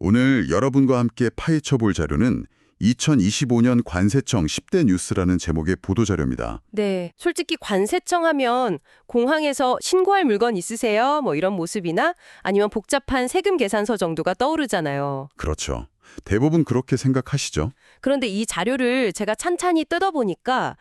오늘 여러분과 함께 파헤쳐 볼 자료는 2025년 관세청 10대 뉴스라는 제목의 보도자료입니다. 네, 솔직히 관세청 하면 공항에서 신고할 물건 있으세요? 뭐 이런 모습이나 아니면 복잡한 세금 계산서 정도가 떠오르잖아요. 그렇죠. 대부분 그렇게 생각하시죠? 그런데 이 자료를 제가 찬찬히 뜯어보니까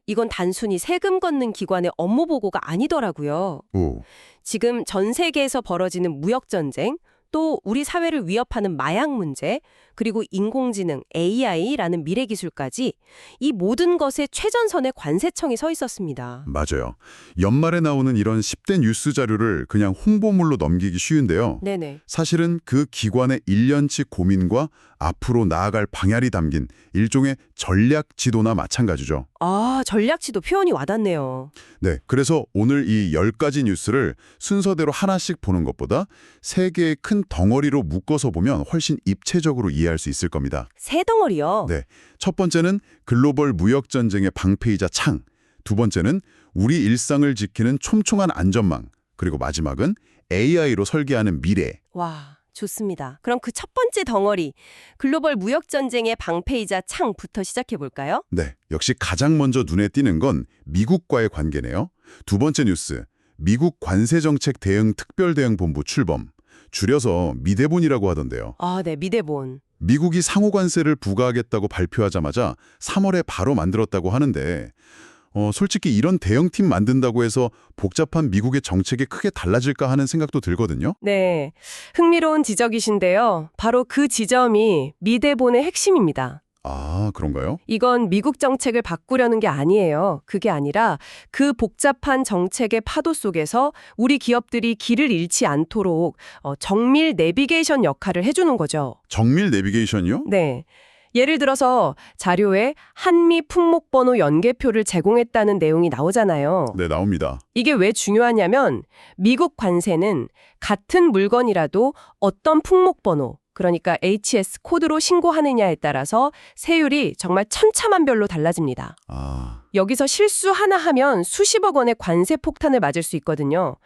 이건 단순히 세금 걷는 기관의 업무 보고가 아니더라고요. 오, 지금 전 세계에서 벌어지는 무역 전쟁, 또 우리 사회를 위협하는 마약 문제, 그리고 인공지능 AI라는 미래 기술까지 이 모든 것의 최전선에 관세청이 서 있었습니다. 맞아요. 연말에 나오는 이런 10대 뉴스 자료를 그냥 홍보물로 넘기기 쉬운데요. 네네. 사실은 그 기관의 1년치 고민과 앞으로 나아갈 방향이 담긴 일종의 전략 지도나 마찬가지죠. 아, 전략치도 표현이 와닿네요. 네, 그래서 오늘 이 10가지 뉴스를 순서대로 하나씩 보는 것보다 세 개의 큰 덩어리로 묶어서 보면 훨씬 입체적으로 이해할 수 있을 겁니다. 새 덩어리요. 네, 첫 번째는 글로벌 무역 전쟁의 방패이자 창, 두 번째는 우리 일상을 지키는 촘촘한 안전망, 그리고 마지막은 AI로 설계하는 미래. 와, 좋습니다. 그럼 그 첫 번째 덩어리, 글로벌 무역 전쟁의 방패이자 창부터 시작해 볼까요? 네, 역시 가장 먼저 눈에 띄는 건 미국과의 관계네요. 두 번째 뉴스, 미국 관세정책 대응 특별대응본부 출범, 줄여서 미대본이라고 하던데요. 아, 네, 미대본. 미국이 상호관세를 부과하겠다고 발표하자마자 3월에 바로 만들었다고 하는데 솔직히 이런 대응팀 만든다고 해서 복잡한 미국의 정책이 크게 달라질까 하는 생각도 들거든요. 네, 흥미로운 지적이신데요. 바로 그 지점이 미대본의 핵심입니다. 아, 그런가요? 이건 미국 정책을 바꾸려는 게 아니에요. 그게 아니라 그 복잡한 정책의 파도 속에서 우리 기업들이 길을 잃지 않도록 정밀 내비게이션 역할을 해주는 거죠. 정밀 내비게이션이요? 네. 예를 들어서 자료에 한미 품목번호 연계표를 제공했다는 내용이 나오잖아요. 네, 나옵니다. 이게 왜 중요하냐면 미국 관세는 같은 물건이라도 어떤 품목번호, 그러니까 HS 코드로 신고하느냐에 따라서 세율이 정말 천차만별로 달라집니다. 아, 여기서 실수 하나 하면 수십억 원의 관세 폭탄을 맞을 수 있거든요.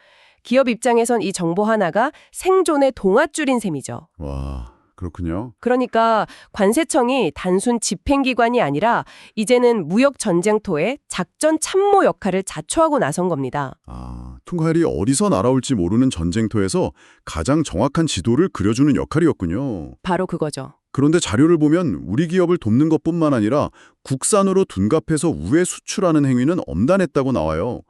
기업 입장에선 이 정보 하나가 생존의 동아줄인 셈이죠. 와, 그렇군요. 그러니까 관세청이 단순 집행기관이 아니라 이제는 무역 전쟁터의 작전 참모 역할을 자초하고 나선 겁니다. 아, 통할이 어디서 날아올지 모르는 전쟁터에서 가장 정확한 지도를 그려주는 역할이었군요. 바로 그거죠. 그런데 자료를 보면 우리 기업을 돕는 것뿐만 아니라 국산으로 둔갑해서 우회 수출하는 행위는 엄단했다고 나와요.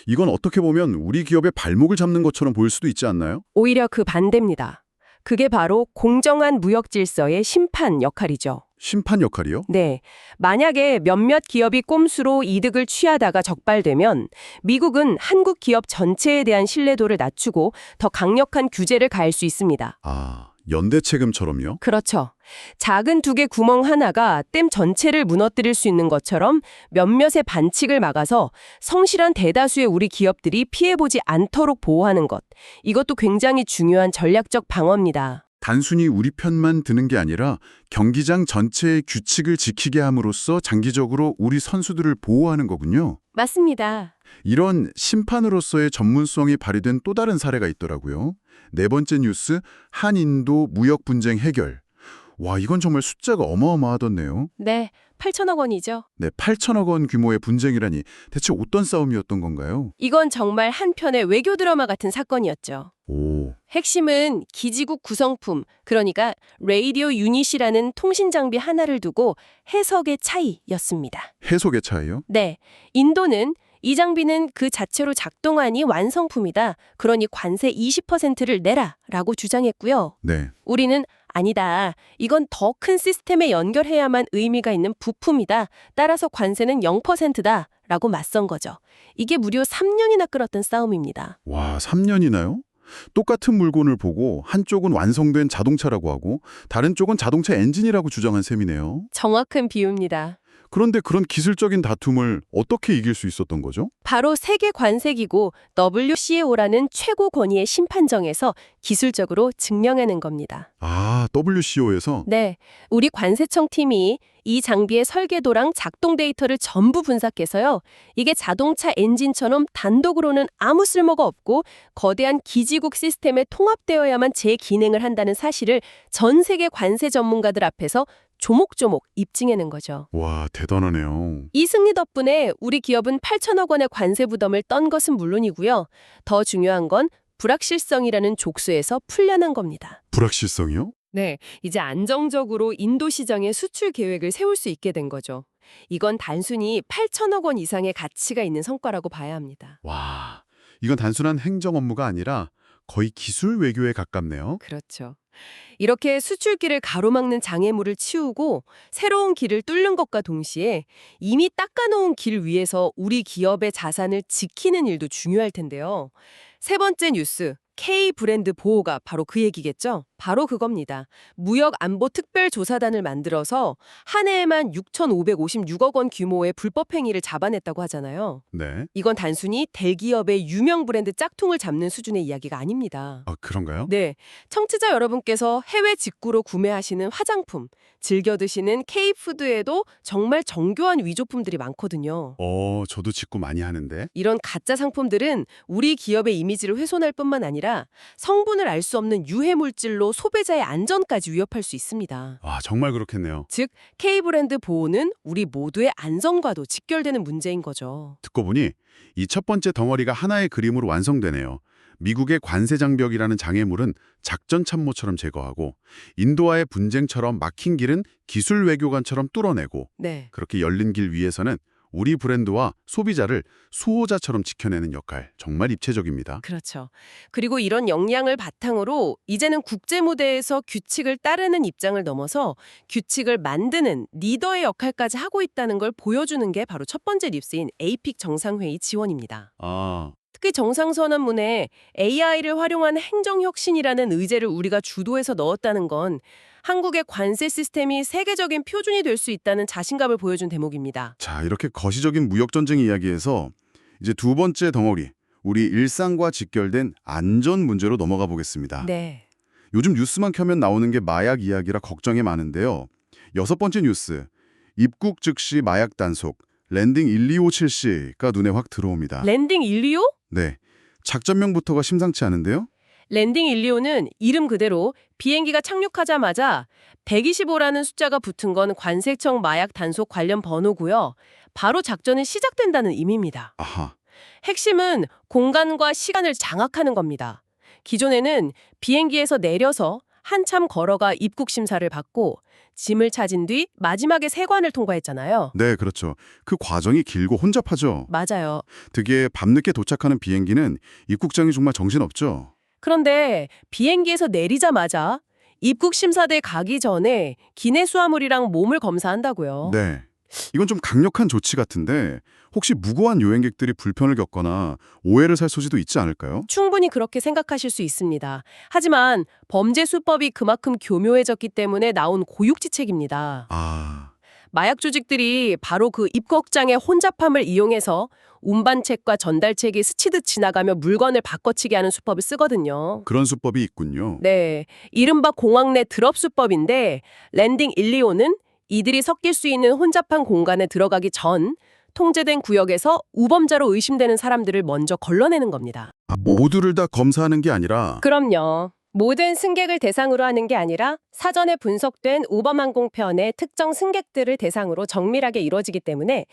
이건 어떻게 보면 우리 기업의 발목을 잡는 것처럼 보일 수도 있지 않나요? 오히려 그 반대입니다. 그게 바로 공정한 무역 질서의 심판 역할이죠. 심판 역할이요? 네. 만약에 몇몇 기업이 꼼수로 이득을 취하다가 적발되면 미국은 한국 기업 전체에 대한 신뢰도를 낮추고 더 강력한 규제를 가할 수 있습니다. 아, 연대 책임처럼요? 그렇죠. 작은 두개 구멍 하나가 댐 전체를 무너뜨릴 수 있는 것처럼 몇몇의 반칙을 막아서 성실한 대다수의 우리 기업들이 피해보지 않도록 보호하는 것. 이것도 굉장히 중요한 전략적 방어입니다. 단순히 우리 편만 드는 게 아니라 경기장 전체의 규칙을 지키게 함으로써 장기적으로 우리 선수들을 보호하는 거군요. 맞습니다. 이런 심판으로서의 전문성이 발휘된 또 다른 사례가 있더라고요. 네 번째 뉴스, 한인도 무역 분쟁 해결. 와, 이건 정말 숫자가 어마어마하던데요. 네, 8천억 원이죠. 네, 8천억 원 규모의 분쟁이라니 대체 어떤 싸움이었던 건가요? 이건 정말 한편의 외교 드라마 같은 사건이었죠. 오, 핵심은 기지국 구성품, 그러니까 레이디오 유닛이라는 통신 장비 하나를 두고 해석의 차이였습니다. 해석의 차이요? 네, 인도는 이 장비는 그 자체로 작동하니 완성품이다. 그러니 관세 20%를 내라 라고 주장했고요. 네. 우리는 아니다. 이건 더 큰 시스템에 연결해야만 의미가 있는 부품이다. 따라서 관세는 0%다. 라고 맞선 거죠. 이게 무려 3년이나 끌었던 싸움입니다. 와, 3년이나요? 똑같은 물건을 보고 한쪽은 완성된 자동차라고 하고 다른 쪽은 자동차 엔진이라고 주장한 셈이네요. 정확한 비유입니다. 그런데 그런 기술적인 다툼을 어떻게 이길 수 있었던 거죠? 바로 세계 관세기구 WCO라는 최고 권위의 심판정에서 기술적으로 증명해낸 겁니다. 아, WCO에서? 네, 우리 관세청 팀이 이 장비의 설계도랑 작동 데이터를 전부 분석해서요. 이게 자동차 엔진처럼 단독으로는 아무 쓸모가 없고 거대한 기지국 시스템에 통합되어야만 제 기능을 한다는 사실을 전 세계 관세 전문가들 앞에서 조목조목 입증해낸 거죠. 와, 대단하네요. 이 승리 덕분에 우리 기업은 8천억 원의 관세 부담을 떤 것은 물론이고요. 더 중요한 건 불확실성이라는 족수에서 풀려난 겁니다. 불확실성이요? 네, 이제 안정적으로 인도 시장에 수출 계획을 세울 수 있게 된 거죠. 이건 단순히 8천억 원 이상의 가치가 있는 성과라고 봐야 합니다. 와, 이건 단순한 행정 업무가 아니라 거의 기술 외교에 가깝네요. 그렇죠. 이렇게 수출길을 가로막는 장애물을 치우고 새로운 길을 뚫는 것과 동시에 이미 닦아놓은 길 위에서 우리 기업의 자산을 지키는 일도 중요할 텐데요. 세 번째 뉴스, K 브랜드 보호가 바로 그 얘기겠죠? 바로 그겁니다. 무역안보특별조사단을 만들어서 한 해에만 6,556억 원 규모의 불법 행위를 잡아냈다고 하잖아요. 네. 이건 단순히 대기업의 유명 브랜드 짝퉁을 잡는 수준의 이야기가 아닙니다. 아, 그런가요? 네, 청취자 여러분께서 해외 직구로 구매하시는 화장품, 즐겨 드시는 K푸드에도 정말 정교한 위조품들이 많거든요. 저도 직구 많이 하는데. 이런 가짜 상품들은 우리 기업의 이미지를 훼손할 뿐만 아니라 성분을 알 수 없는 유해 물질로 소비자의 안전까지 위협할 수 있습니다. 아, 정말 그렇겠네요. 즉, K브랜드 보호는 우리 모두의 안전과도 직결되는 문제인 거죠. 듣고 보니 이 첫 번째 덩어리가 하나의 그림으로 완성되네요. 미국의 관세 장벽이라는 장애물은 작전 참모처럼 제거하고 인도와의 분쟁처럼 막힌 길은 기술 외교관처럼 뚫어내고 네. 그렇게 열린 길 위에서는 우리 브랜드와 소비자를 수호자처럼 지켜내는 역할, 정말 입체적입니다. 그렇죠. 그리고 이런 역량을 바탕으로 이제는 국제 무대에서 규칙을 따르는 입장을 넘어서 규칙을 만드는 리더의 역할까지 하고 있다는 걸 보여주는 게 바로 첫 번째 뉴스인 에이픽 정상회의 지원입니다. 아, 특히 정상선언문에 AI를 활용한 행정혁신이라는 의제를 우리가 주도해서 넣었다는 건 한국의 관세 시스템이 세계적인 표준이 될 수 있다는 자신감을 보여준 대목입니다. 자, 이렇게 거시적인 무역전쟁 이야기에서 이제 두 번째 덩어리, 우리 일상과 직결된 안전 문제로 넘어가 보겠습니다. 네. 요즘 뉴스만 켜면 나오는 게 마약 이야기라 걱정이 많은데요. 여섯 번째 뉴스, 입국 즉시 마약 단속, 랜딩 1257C가 눈에 확 들어옵니다. 랜딩 125? 네, 작전명부터가 심상치 않은데요? 랜딩 125는 이름 그대로 비행기가 착륙하자마자 125라는 숫자가 붙은 건 관세청 마약 단속 관련 번호고요. 바로 작전이 시작된다는 의미입니다. 아하, 핵심은 공간과 시간을 장악하는 겁니다. 기존에는 비행기에서 내려서 한참 걸어가 입국 심사를 받고 짐을 찾은 뒤 마지막에 세관을 통과했잖아요. 네, 그렇죠. 그 과정이 길고 혼잡하죠. 맞아요. 특히 밤늦게 도착하는 비행기는 입국장이 정말 정신없죠. 그런데 비행기에서 내리자마자 입국 심사대 가기 전에 기내 수화물이랑 몸을 검사한다고요. 네, 이건 좀 강력한 조치 같은데 혹시 무고한 여행객들이 불편을 겪거나 오해를 살 소지도 있지 않을까요? 충분히 그렇게 생각하실 수 있습니다. 하지만 범죄 수법이 그만큼 교묘해졌기 때문에 나온 고육지책입니다. 아, 마약 조직들이 바로 그 입국장의 혼잡함을 이용해서 운반책과 전달책이 스치듯 지나가며 물건을 바꿔치기 하는 수법을 쓰거든요. 그런 수법이 있군요. 네, 이른바 공항 내 드롭 수법인데 랜딩 125는 이들이 섞일 수 있는 혼잡한 공간에 들어가기 전 통제된 구역에서 우범자로 의심되는 사람들을 먼저 걸러내는 겁니다. 모두를 다 검사하는 게 아니라 그럼요. 모든 승객을 대상으로 하는 게 아니라 사전에 분석된 우범항공편의 특정 승객들을 대상으로 정밀하게 이루어지기 때문에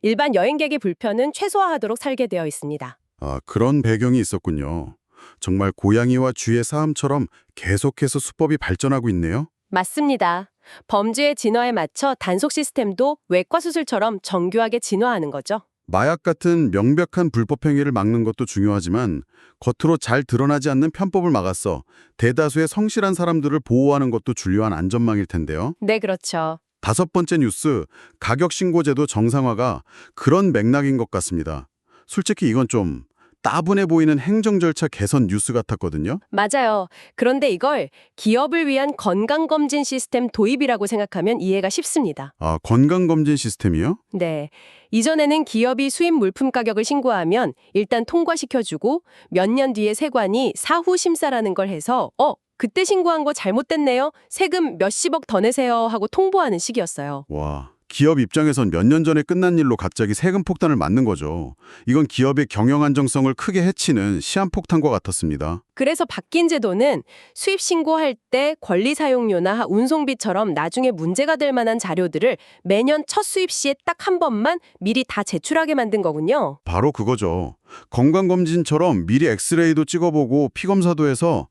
일반 여행객의 불편은 최소화하도록 설계되어 있습니다. 그런 배경이 있었군요. 정말 고양이와 쥐의 싸움처럼 계속해서 수법이 발전하고 있네요. 맞습니다. 범죄의 진화에 맞춰 단속 시스템도 외과 수술처럼 정교하게 진화하는 거죠. 마약 같은 명백한 불법 행위를 막는 것도 중요하지만 겉으로 잘 드러나지 않는 편법을 막아서 대다수의 성실한 사람들을 보호하는 것도 중요한 안전망일 텐데요. 네, 그렇죠. 다섯 번째 뉴스, 가격 신고제도 정상화가 그런 맥락인 것 같습니다. 솔직히 이건 좀 따분해 보이는 행정 절차 개선 뉴스 같았거든요. 맞아요. 그런데 이걸 기업을 위한 건강검진 시스템 도입이라고 생각하면 이해가 쉽습니다. 아, 건강검진 시스템이요? 네. 이전에는 기업이 수입 물품 가격을 신고하면 일단 통과시켜주고 몇 년 뒤에 세관이 사후 심사라는 걸 해서 그때 신고한 거 잘못됐네요. 세금 몇십억 더 내세요 하고 통보하는 식이었어요. 와, 기업 입장에선 몇 년 전에 끝난 일로 갑자기 세금 폭탄을 맞는 거죠. 이건 기업의 경영 안정성을 크게 해치는 시한폭탄과 같았습니다. 그래서 바뀐 제도는 수입 신고할 때 권리 사용료나 운송비처럼 나중에 문제가 될 만한 자료들을 매년 첫 수입 시에 딱 한 번만 미리 다 제출하게 만든 거군요. 바로 그거죠. 건강검진처럼 미리 엑스레이도 찍어보고 피검사도 해서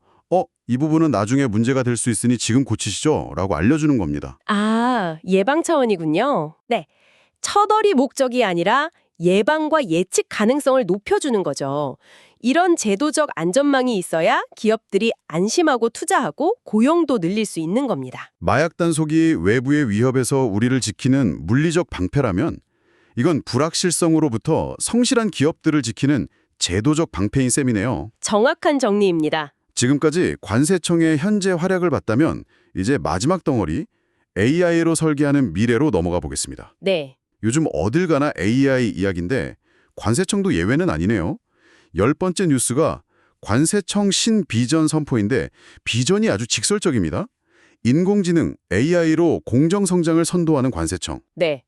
이 부분은 나중에 문제가 될 수 있으니 지금 고치시죠 라고 알려주는 겁니다. 아, 예방 차원이군요. 네. 처벌이 목적이 아니라 예방과 예측 가능성을 높여주는 거죠. 이런 제도적 안전망이 있어야 기업들이 안심하고 투자하고 고용도 늘릴 수 있는 겁니다. 마약 단속이 외부의 위협에서 우리를 지키는 물리적 방패라면 이건 불확실성으로부터 성실한 기업들을 지키는 제도적 방패인 셈이네요. 정확한 정리입니다. 지금까지 관세청의 현재 활약을 봤다면 이제 마지막 덩어리 AI로 설계하는 미래로 넘어가 보겠습니다. 네. 요즘 어딜 가나 AI 이야기인데 관세청도 예외는 아니네요. 10번째 뉴스가 관세청 신비전 선포인데 비전이 아주 직설적입니다. 인공지능 AI로 공정성장을 선도하는 관세청. 네.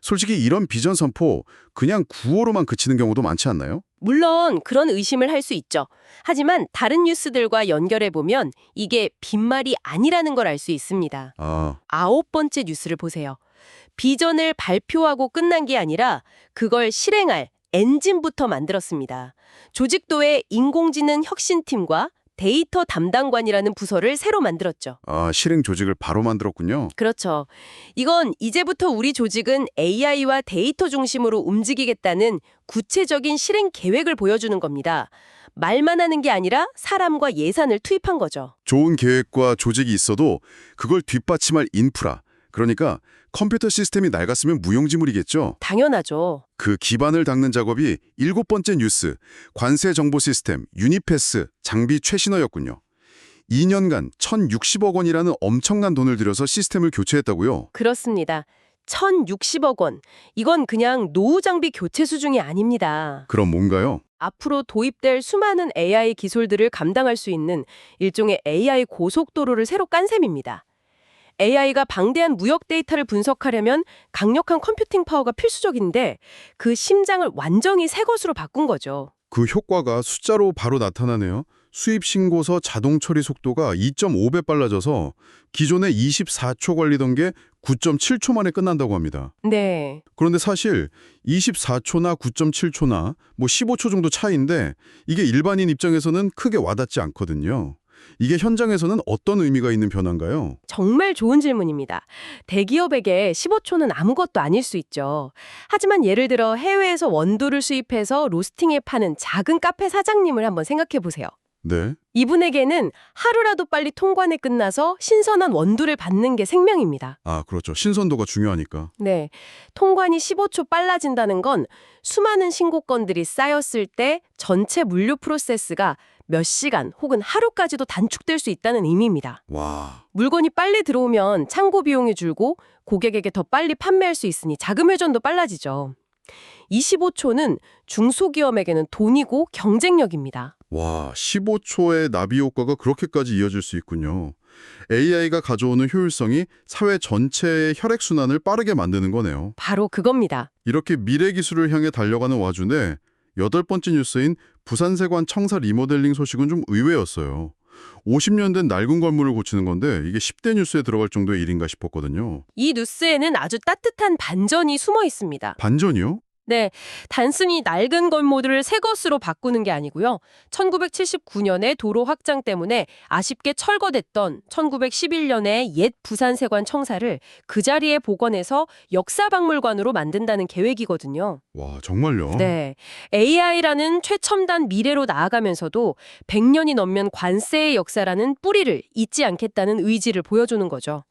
솔직히 이런 비전 선포 그냥 구호로만 그치는 경우도 많지 않나요? 물론 그런 의심을 할 수 있죠. 하지만 다른 뉴스들과 연결해보면 이게 빈말이 아니라는 걸 알 수 있습니다. 아, 9번째 뉴스를 보세요. 비전을 발표하고 끝난 게 아니라 그걸 실행할 엔진부터 만들었습니다. 조직도의 인공지능 혁신팀과 데이터 담당관이라는 부서를 새로 만들었죠. 실행 조직을 바로 만들었군요. 그렇죠. 이건 이제부터 우리 조직은 AI와 데이터 중심으로 움직이겠다는 구체적인 실행 계획을 보여주는 겁니다. 말만 하는 게 아니라 사람과 예산을 투입한 거죠. 좋은 계획과 조직이 있어도 그걸 뒷받침할 인프라, 그러니까 컴퓨터 시스템이 낡았으면 무용지물이겠죠. 당연하죠. 그 기반을 닦는 작업이 7번째 뉴스, 관세 정보 시스템 유니패스 장비 최신화였군요. 2년간 1,060억 원이라는 엄청난 돈을 들여서 시스템을 교체했다고요? 그렇습니다. 1,060억 원. 이건 그냥 노후 장비 교체 수준이 아닙니다. 그럼 뭔가요? 앞으로 도입될 수많은 AI 기술들을 감당할 수 있는 일종의 AI 고속도로를 새로 깐 셈입니다. AI가 방대한 무역 데이터를 분석하려면 강력한 컴퓨팅 파워가 필수적인데 그 심장을 완전히 새 것으로 바꾼 거죠. 그 효과가 숫자로 바로 나타나네요. 수입 신고서 자동 처리 속도가 2.5배 빨라져서 기존에 24초 걸리던 게 9.7초 만에 끝난다고 합니다. 네. 그런데 사실 24초나 9.7초나 15초 정도 차이인데 이게 일반인 입장에서는 크게 와닿지 않거든요. 이게 현장에서는 어떤 의미가 있는 변화인가요? 정말 좋은 질문입니다. 대기업에게 15초는 아무것도 아닐 수 있죠. 하지만 예를 들어 해외에서 원두를 수입해서 로스팅해 파는 작은 카페 사장님을 한번 생각해 보세요. 네. 이분에게는 하루라도 빨리 통관에 끝나서 신선한 원두를 받는 게 생명입니다. 아, 그렇죠. 신선도가 중요하니까. 네. 통관이 15초 빨라진다는 건 수많은 신고건들이 쌓였을 때 전체 물류 프로세스가 몇 시간 혹은 하루까지도 단축될 수 있다는 의미입니다. 와. 물건이 빨리 들어오면 창고 비용이 줄고 고객에게 더 빨리 판매할 수 있으니 자금 회전도 빨라지죠. 25초는 중소기업에게는 돈이고 경쟁력입니다. 와, 15초의 나비 효과가 그렇게까지 이어질 수 있군요. AI가 가져오는 효율성이 사회 전체의 혈액순환을 빠르게 만드는 거네요. 바로 그겁니다. 이렇게 미래 기술을 향해 달려가는 와중에 8번째 뉴스인 부산세관 청사 리모델링 소식은 좀 의외였어요. 50년 된 낡은 건물을 고치는 건데 이게 10대 뉴스에 들어갈 정도의 일인가 싶었거든요. 이 뉴스에는 아주 따뜻한 반전이 숨어 있습니다. 반전이요? 네, 단순히 낡은 건물을 새 것으로 바꾸는 게 아니고요. 1979년에 도로 확장 때문에 아쉽게 철거됐던 1911년의 옛 부산세관 청사를 그 자리에 복원해서 역사박물관으로 만든다는 계획이거든요. 와, 정말요? 네, AI라는 최첨단 미래로 나아가면서도 100년이 넘는 관세의 역사라는 뿌리를 잊지 않겠다는 의지를 보여주는 거죠.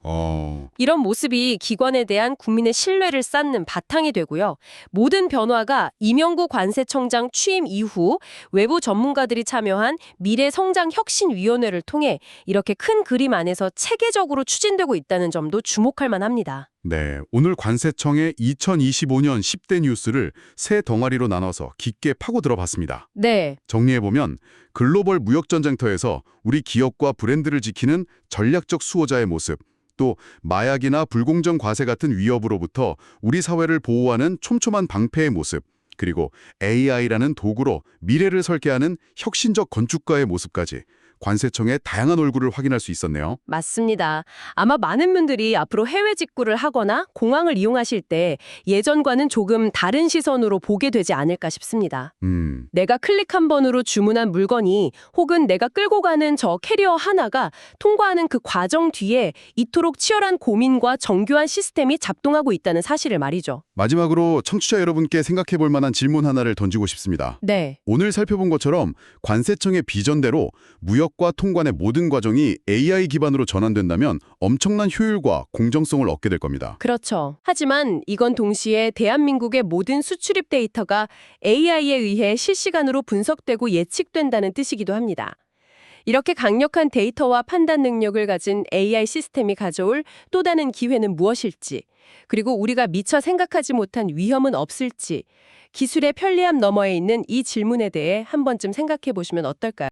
이런 모습이 기관에 대한 국민의 신뢰를 쌓는 바탕이 되고요. 모든 이런 변화가 이명구 관세청장 취임 이후 외부 전문가들이 참여한 미래성장혁신위원회를 통해 이렇게 큰 그림 안에서 체계적으로 추진되고 있다는 점도 주목할 만합니다. 네, 오늘 관세청의 2025년 10대 뉴스를 세 덩어리로 나눠서 깊게 파고 들어봤습니다. 네, 정리해보면 글로벌 무역전쟁터에서 우리 기업과 브랜드를 지키는 전략적 수호자의 모습, 또 마약이나 불공정 과세 같은 위협으로부터 우리 사회를 보호하는 촘촘한 방패의 모습, 그리고 AI라는 도구로 미래를 설계하는 혁신적 건축가의 모습까지 관세청의 다양한 얼굴을 확인할 수 있었네요. 맞습니다. 아마 많은 분들이 앞으로 해외 직구를 하거나 공항을 이용하실 때 예전과는 조금 다른 시선으로 보게 되지 않을까 싶습니다. 내가 클릭 한 번으로 주문한 물건이 혹은 내가 끌고 가는 저 캐리어 하나가 통과하는 그 과정 뒤에 이토록 치열한 고민과 정교한 시스템이 작동하고 있다는 사실을 말이죠. 마지막으로 청취자 여러분께 생각해 볼 만한 질문 하나를 던지고 싶습니다. 네. 오늘 살펴본 것처럼 관세청의 비전대로 무역과 통관의 모든 과정이 AI 기반으로 전환된다면 엄청난 효율과 공정성을 얻게 될 겁니다. 그렇죠. 하지만 이건 동시에 대한민국의 모든 수출입 데이터가 AI에 의해 실시간으로 분석되고 예측된다는 뜻이기도 합니다. 이렇게 강력한 데이터와 판단 능력을 가진 AI 시스템이 가져올 또 다른 기회는 무엇일지, 그리고 우리가 미처 생각하지 못한 위험은 없을지, 기술의 편리함 너머에 있는 이 질문에 대해 한 번쯤 생각해 보시면 어떨까요?